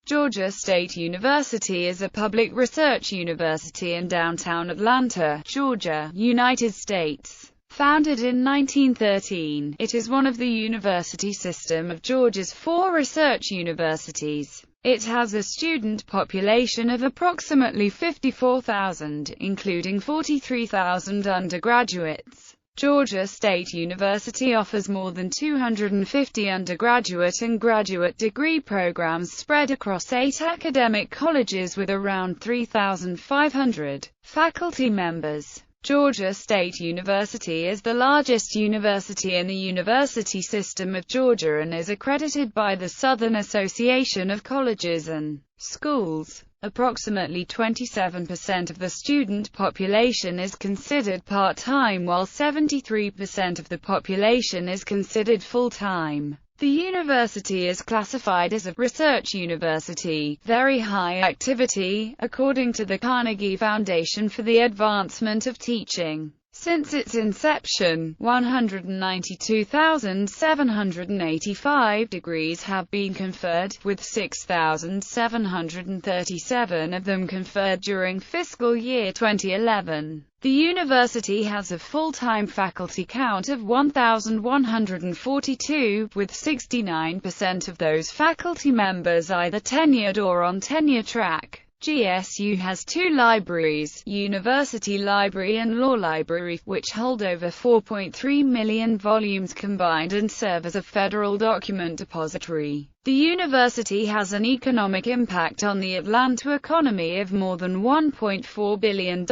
Georgia State University is a public research university in downtown Atlanta, Georgia, United States. Founded in 1913, it is one of the university system of Georgia's 4 research universities. It has a student population of approximately 54,000, including 43,000 undergraduates. Georgia State University offers more than 250 undergraduate and graduate degree programs spread across 8 academic colleges with around 3,500 faculty members. Georgia State University is the largest university in the university system of Georgia and is accredited by the Southern Association of Colleges and Schools. Approximately 27% of the student population is considered part-time, while 73% of the population is considered full-time. The university is classified as a research university, very high activity, according to the Carnegie Foundation for the Advancement of Teaching. Since its inception, 192,785 degrees have been conferred, with 6,737 of them conferred during fiscal year 2011. The university has a full-time faculty count of 1,142, with 69% of those faculty members either tenured or on tenure track. GSU has 2 libraries, University Library and Law Library, which hold over 4.3 million volumes combined and serve as a federal document depository. The university has an economic impact on the Atlanta economy of more than $1.4 billion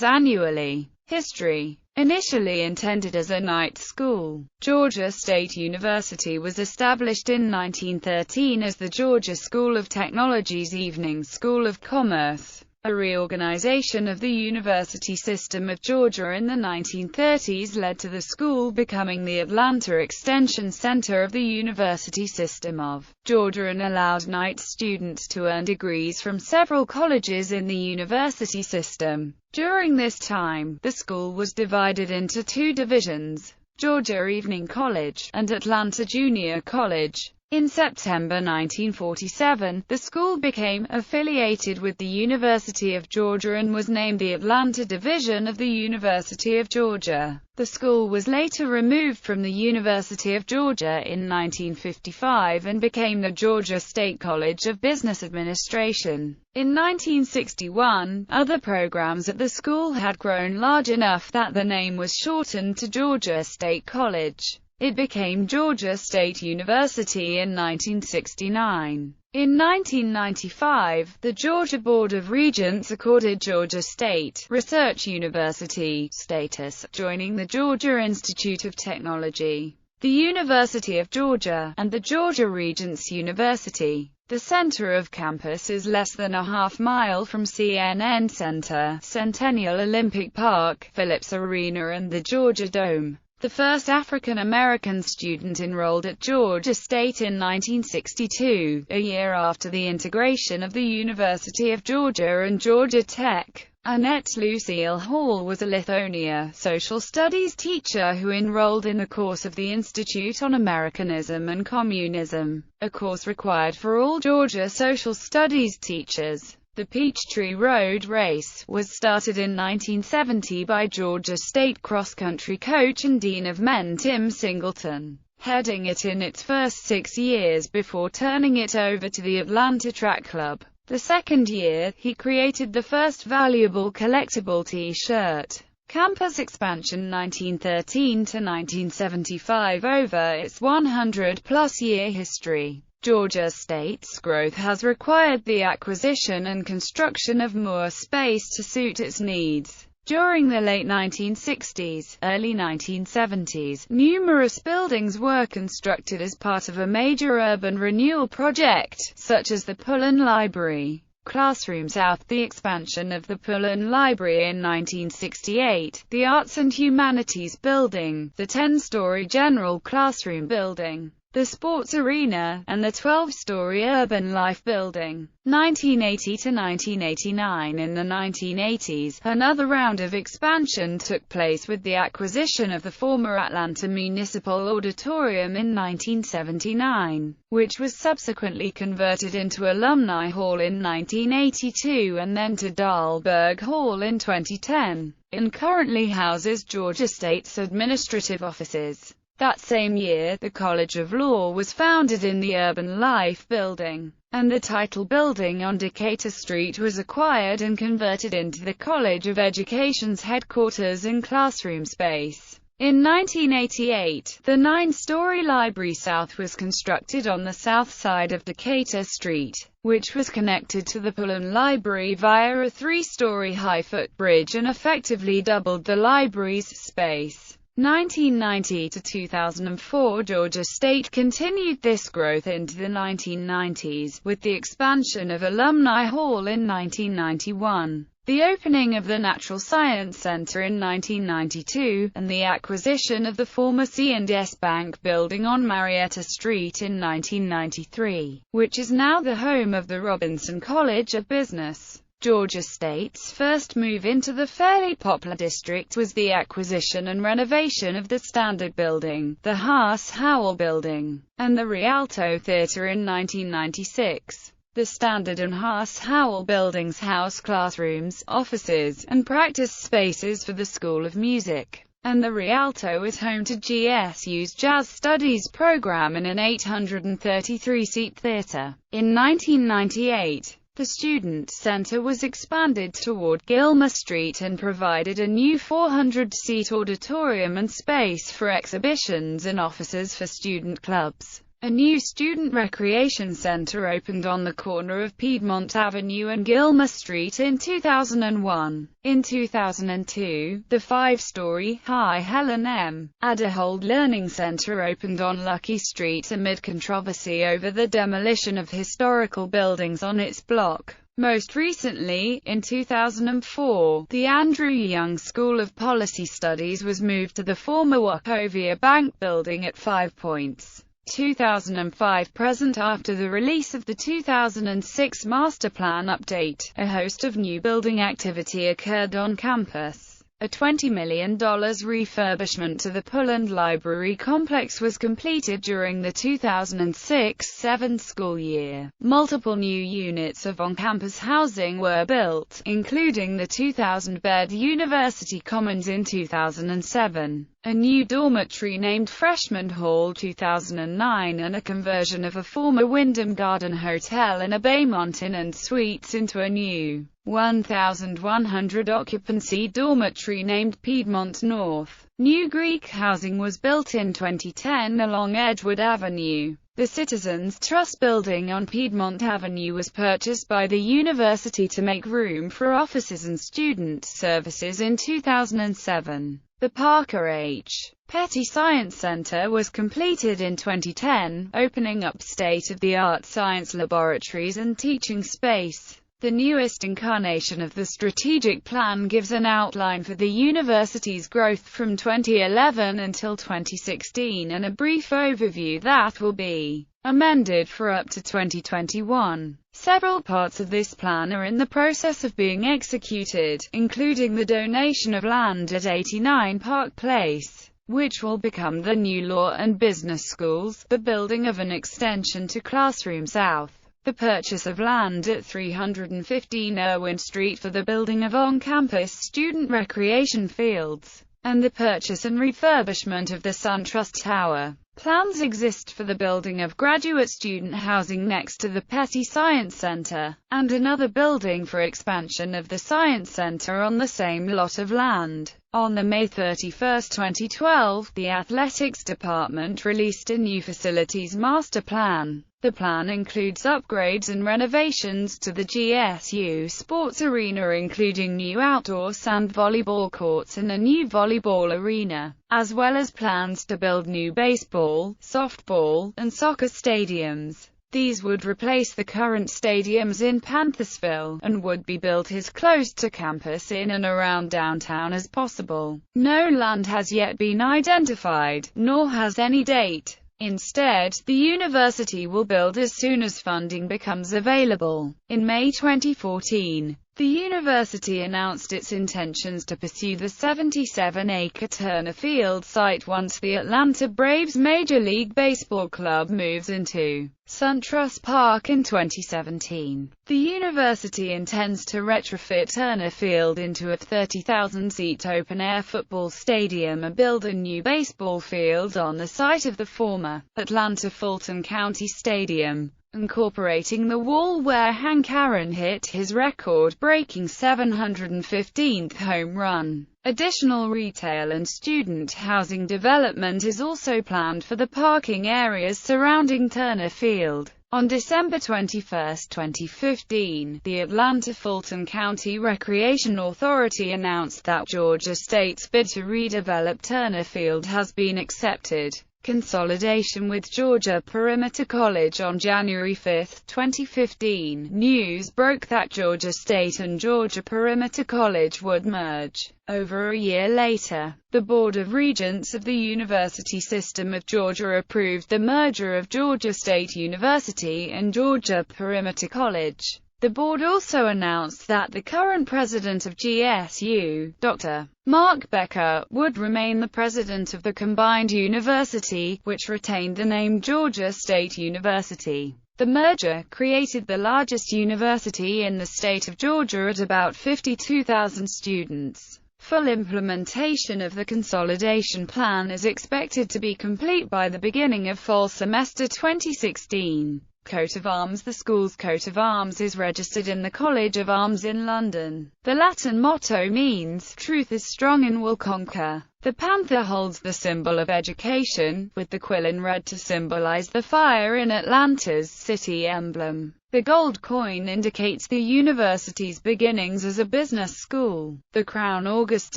annually. History. Initially intended as a night school, Georgia State University was established in 1913 as the Georgia School of Technology's Evening School of Commerce. A reorganization of the university system of Georgia in the 1930s led to the school becoming the Atlanta Extension Center of the university system of Georgia and allowed night students to earn degrees from several colleges in the university system. During this time, the school was divided into 2 divisions, Georgia Evening College and Atlanta Junior College. In September 1947, the school became affiliated with the University of Georgia and was named the Atlanta Division of the University of Georgia. The school was later removed from the University of Georgia in 1955 and became the Georgia State College of Business Administration. In 1961, other programs at the school had grown large enough that the name was shortened to Georgia State College. It became Georgia State University in 1969. In 1995, the Georgia Board of Regents accorded Georgia State Research University status, joining the Georgia Institute of Technology, the University of Georgia, and the Georgia Regents University. The center of campus is less than a half-mile from CNN Center, Centennial Olympic Park, Phillips Arena and the Georgia Dome. The first African-American student enrolled at Georgia State in 1962, a year after the integration of the University of Georgia and Georgia Tech. Annette Lucille Hall was a Lithonia social studies teacher who enrolled in the course of the Institute on Americanism and Communism, a course required for all Georgia social studies teachers. The Peachtree Road Race was started in 1970 by Georgia State cross-country coach and dean of men Tim Singleton, heading it in its first 6 years before turning it over to the Atlanta Track Club. The second year, he created the first valuable collectible T-shirt. Campus expansion 1913 to 1975. Over its 100-plus year history, Georgia State's growth has required the acquisition and construction of more space to suit its needs. During the late 1960s, early 1970s, numerous buildings were constructed as part of a major urban renewal project, such as the Pullen Library Classroom South, the expansion of the Pullen Library in 1968, the Arts and Humanities Building, the 10-story General Classroom Building, the Sports Arena, and the 12-story Urban Life Building. 1980 to 1989. In the 1980s, another round of expansion took place with the acquisition of the former Atlanta Municipal Auditorium in 1979, which was subsequently converted into Alumni Hall in 1982 and then to Dahlberg Hall in 2010, and currently houses Georgia State's administrative offices. That same year, the College of Law was founded in the Urban Life Building, and the title building on Decatur Street was acquired and converted into the College of Education's headquarters and classroom space. In 1988, the 9-story Library South was constructed on the south side of Decatur Street, which was connected to the Pullen Library via a 3-story high footbridge and effectively doubled the library's space. 1990 to 2004. Georgia State continued this growth into the 1990s, with the expansion of Alumni Hall in 1991, the opening of the Natural Science Center in 1992, and the acquisition of the former C&S Bank building on Marietta Street in 1993, which is now the home of the Robinson College of Business. Georgia State's first move into the fairly popular district was the acquisition and renovation of the Standard Building, the Haas-Howell Building, and the Rialto Theater in 1996. The Standard and Haas-Howell buildings house classrooms, offices, and practice spaces for the School of Music, and the Rialto is home to GSU's Jazz Studies program in an 833-seat theater. In 1998, the Student Center was expanded toward Gilmer Street and provided a new 400-seat auditorium and space for exhibitions and offices for student clubs. A new student recreation center opened on the corner of Piedmont Avenue and Gilmer Street in 2001. In 2002, the 5-story, high Helen M. Adahold Learning Center opened on Lucky Street amid controversy over the demolition of historical buildings on its block. Most recently, in 2004, the Andrew Young School of Policy Studies was moved to the former Wachovia Bank building at 5 Points. 2005 present. After the release of the 2006 Master Plan Update, a host of new building activity occurred on campus. A $20 million refurbishment to the Pullen Library complex was completed during the 2006-07 school year. Multiple new units of on-campus housing were built, including the 2000 Bed University Commons in 2007. A new dormitory named Freshman Hall 2009, and a conversion of a former Wyndham Garden Hotel in a Baymont Inn and Suites into a new 1,100 occupancy dormitory named Piedmont North. New Greek housing was built in 2010 along Edgewood Avenue. The Citizens Trust building on Piedmont Avenue was purchased by the university to make room for offices and student services in 2007. The Parker H. Petty Science Center was completed in 2010, opening up state-of-the-art science laboratories and teaching space. The newest incarnation of the strategic plan gives an outline for the university's growth from 2011 until 2016 and a brief overview that will be amended for up to 2021. Several parts of this plan are in the process of being executed, including the donation of land at 89 Park Place, which will become the new law and business schools, the building of an extension to Classroom South, the purchase of land at 315 Irwin Street for the building of on-campus student recreation fields, and the purchase and refurbishment of the SunTrust Tower. Plans exist for the building of graduate student housing next to the Petty Science Center, and another building for expansion of the Science Center on the same lot of land. On May 31, 2012, the Athletics Department released a new facilities master plan. The plan includes upgrades and renovations to the GSU sports arena, including new outdoor sand volleyball courts and a new volleyball arena, as well as plans to build new baseball, softball, and soccer stadiums. These would replace the current stadiums in Panthersville, and would be built as close to campus in and around downtown as possible. No land has yet been identified, nor has any date. Instead, the university will build as soon as funding becomes available. In May 2014, the university announced its intentions to pursue the 77-acre Turner Field site once the Atlanta Braves Major League Baseball club moves into SunTrust Park in 2017. The university intends to retrofit Turner Field into a 30,000-seat open-air football stadium and build a new baseball field on the site of the former Atlanta Fulton County Stadium, incorporating the wall where Hank Aaron hit his record-breaking 715th home run. Additional retail and student housing development is also planned for the parking areas surrounding Turner Field. On December 21, 2015, the Atlanta Fulton County Recreation Authority announced that Georgia State's bid to redevelop Turner Field has been accepted. Consolidation with Georgia Perimeter College. On January 5, 2015, news broke that Georgia State and Georgia Perimeter College would merge. Over a year later, the Board of Regents of the University System of Georgia approved the merger of Georgia State University and Georgia Perimeter College. The board also announced that the current president of GSU, Dr. Mark Becker, would remain the president of the combined university, which retained the name Georgia State University. The merger created the largest university in the state of Georgia at about 52,000 students. Full implementation of the consolidation plan is expected to be complete by the beginning of fall semester 2016. Coat of arms. The school's coat of arms is registered in the College of Arms in London. The Latin motto means, "Truth is strong and will conquer." The panther holds the symbol of education, with the quill in red to symbolize the fire in Atlanta's city emblem. The gold coin indicates the university's beginnings as a business school. The Crown August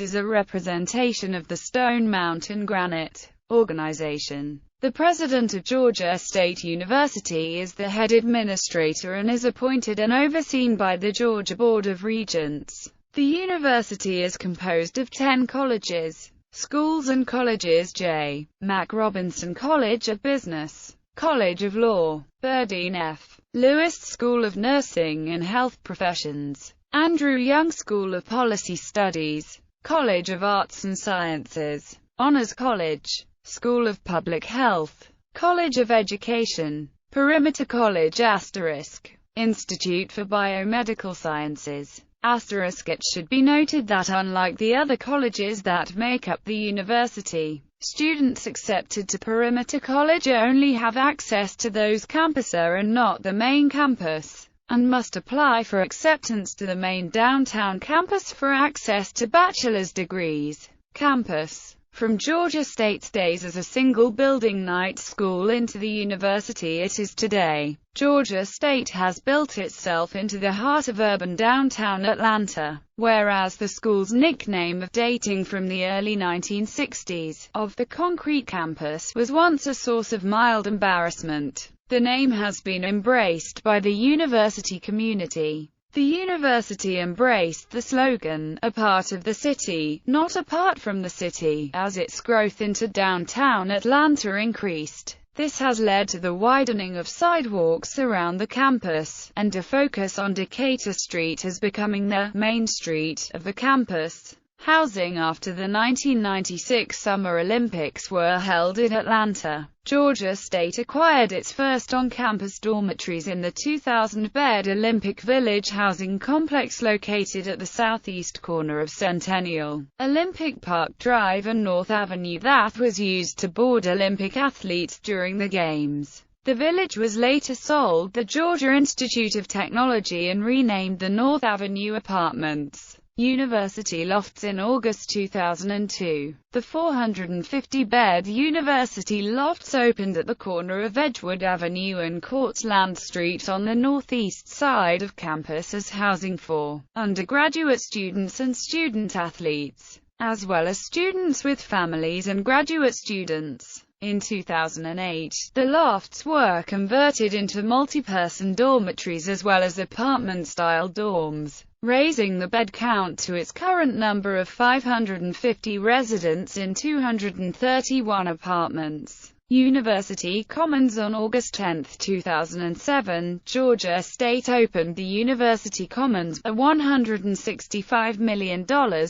is a representation of the Stone Mountain Granite organization. The president of Georgia State University is the head administrator and is appointed and overseen by the Georgia Board of Regents. The university is composed of 10 colleges, schools and colleges: J. Mac Robinson College of Business, College of Law, Berdine F. Lewis School of Nursing and Health Professions, Andrew Young School of Policy Studies, College of Arts and Sciences, Honors College, School of Public Health, College of Education, Perimeter College *, Institute for Biomedical Sciences *. It should be noted that unlike the other colleges that make up the university, students accepted to Perimeter College only have access to those campuses and not the main campus, and must apply for acceptance to the main downtown campus for access to bachelor's degrees. Campus. From Georgia State's days as a single-building night school into the university it is today, Georgia State has built itself into the heart of urban downtown Atlanta, whereas the school's nickname, dating from the early 1960s, of the concrete campus, was once a source of mild embarrassment. The name has been embraced by the university community. The university embraced the slogan, "A part of the city, not apart from the city," as its growth into downtown Atlanta increased. This has led to the widening of sidewalks around the campus, and a focus on Decatur Street as becoming the main street of the campus. Housing. After the 1996 Summer Olympics were held in Atlanta, Georgia State acquired its first on-campus dormitories in the 2000 Bed Olympic Village housing complex located at the southeast corner of Centennial, Olympic Park Drive and North Avenue that was used to board Olympic athletes during the Games. The village was later sold to the Georgia Institute of Technology and renamed the North Avenue Apartments University Lofts in August 2002. The 450-bed University Lofts opened at the corner of Edgewood Avenue and Cortlandt Street on the northeast side of campus as housing for undergraduate students and student athletes, as well as students with families and graduate students. In 2008, the lofts were converted into multi-person dormitories as well as apartment-style dorms, raising the bed count to its current number of 550 residents in 231 apartments. University Commons. On August 10, 2007, Georgia State opened the University Commons, a $165 million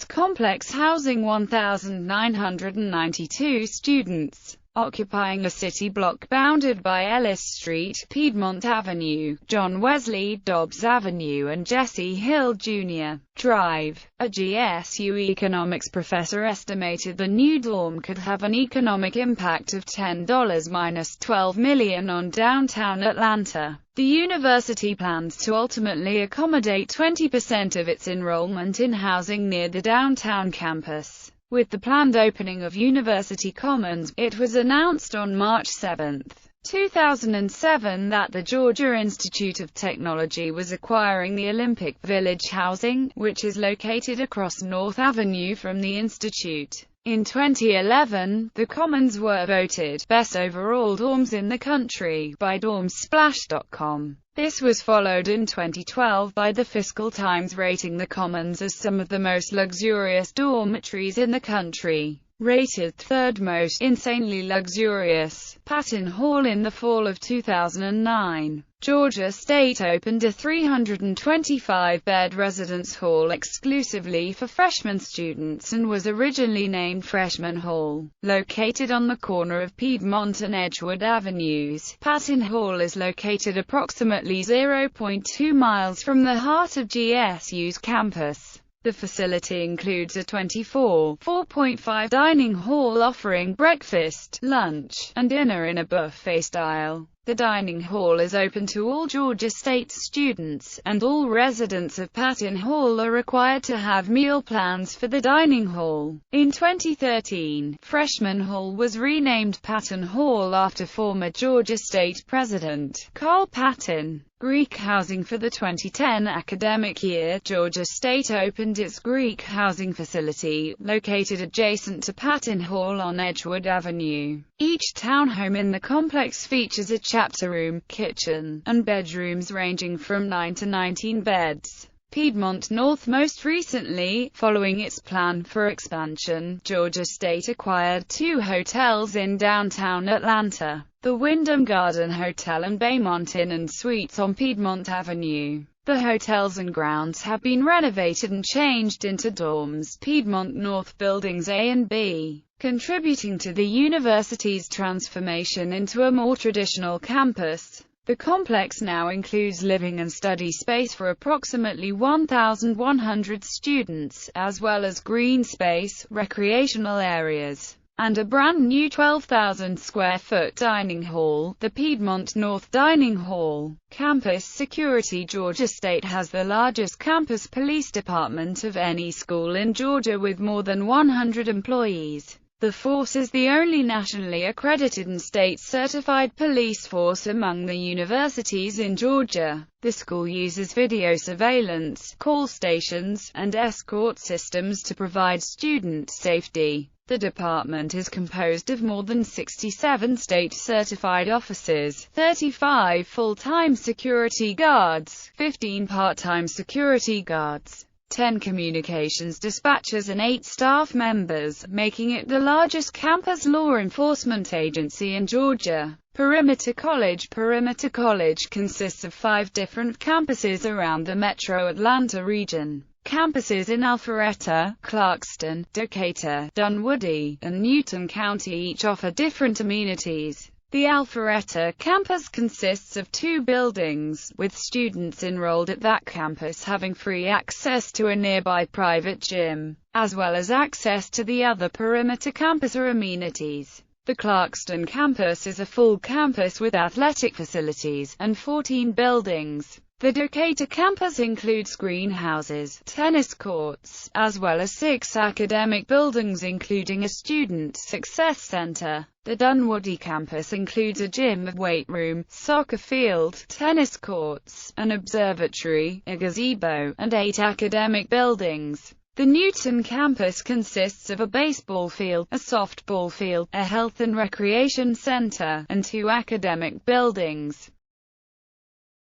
complex housing 1,992 students, occupying a city block bounded by Ellis Street, Piedmont Avenue, John Wesley Dobbs Avenue and Jesse Hill Jr. Drive. A GSU economics professor estimated the new dorm could have an economic impact of $10–12 million on downtown Atlanta. The university plans to ultimately accommodate 20% of its enrollment in housing near the downtown campus. With the planned opening of University Commons, it was announced on March 7, 2007 that the Georgia Institute of Technology was acquiring the Olympic Village housing, which is located across North Avenue from the institute. In 2011, the Commons were voted Best Overall Dorms in the Country by Dormsplash.com. This was followed in 2012 by the Fiscal Times rating the Commons as some of the most luxurious dormitories in the country. Rated third most insanely luxurious, Patton Hall. In the fall of 2009, Georgia State opened a 325-bed residence hall exclusively for freshman students and was originally named Freshman Hall. Located on the corner of Piedmont and Edgewood Avenues, Patton Hall is located approximately 0.2 miles from the heart of GSU's campus. The facility includes a 4.5 dining hall offering breakfast, lunch, and dinner in a buffet style. The dining hall is open to all Georgia State students, and all residents of Patton Hall are required to have meal plans for the dining hall. In 2013, Freshman Hall was renamed Patton Hall after former Georgia State President Carl Patton. Greek housing. For the 2010 academic year, Georgia State opened its Greek housing facility, located adjacent to Patton Hall on Edgewood Avenue. Each townhome in the complex features a chapter room, kitchen, and bedrooms ranging from 9 to 19 beds. Piedmont North. Most recently, following its plan for expansion, Georgia State acquired 2 hotels in downtown Atlanta, the Wyndham Garden Hotel and Baymont Inn & Suites on Piedmont Avenue. The hotels and grounds have been renovated and changed into dorms, Piedmont North Buildings A and B, contributing to the university's transformation into a more traditional campus. The complex now includes living and study space for approximately 1,100 students, as well as green space, recreational areas, and a brand new 12,000 square foot dining hall, the Piedmont North Dining Hall. Campus security. Georgia State has the largest campus police department of any school in Georgia with more than 100 employees. The force is the only nationally accredited and state-certified police force among the universities in Georgia. The school uses video surveillance, call stations, and escort systems to provide student safety. The department is composed of more than 67 state-certified officers, 35 full-time security guards, 15 part-time security guards, 10 communications dispatchers and 8 staff members, making it the largest campus law enforcement agency in Georgia. Perimeter College. Perimeter College consists of 5 different campuses around the metro Atlanta region. Campuses in Alpharetta, Clarkston, Decatur, Dunwoody, and Newton County each offer different amenities. The Alpharetta campus consists of 2 buildings, with students enrolled at that campus having free access to a nearby private gym, as well as access to the other perimeter campus or amenities. The Clarkston campus is a full campus with athletic facilities, and 14 buildings. The Decatur campus includes greenhouses, tennis courts, as well as 6 academic buildings including a student success center. The Dunwoody campus includes a gym, weight room, soccer field, tennis courts, an observatory, a gazebo, and 8 academic buildings. The Newton campus consists of a baseball field, a softball field, a health and recreation center, and 2 academic buildings.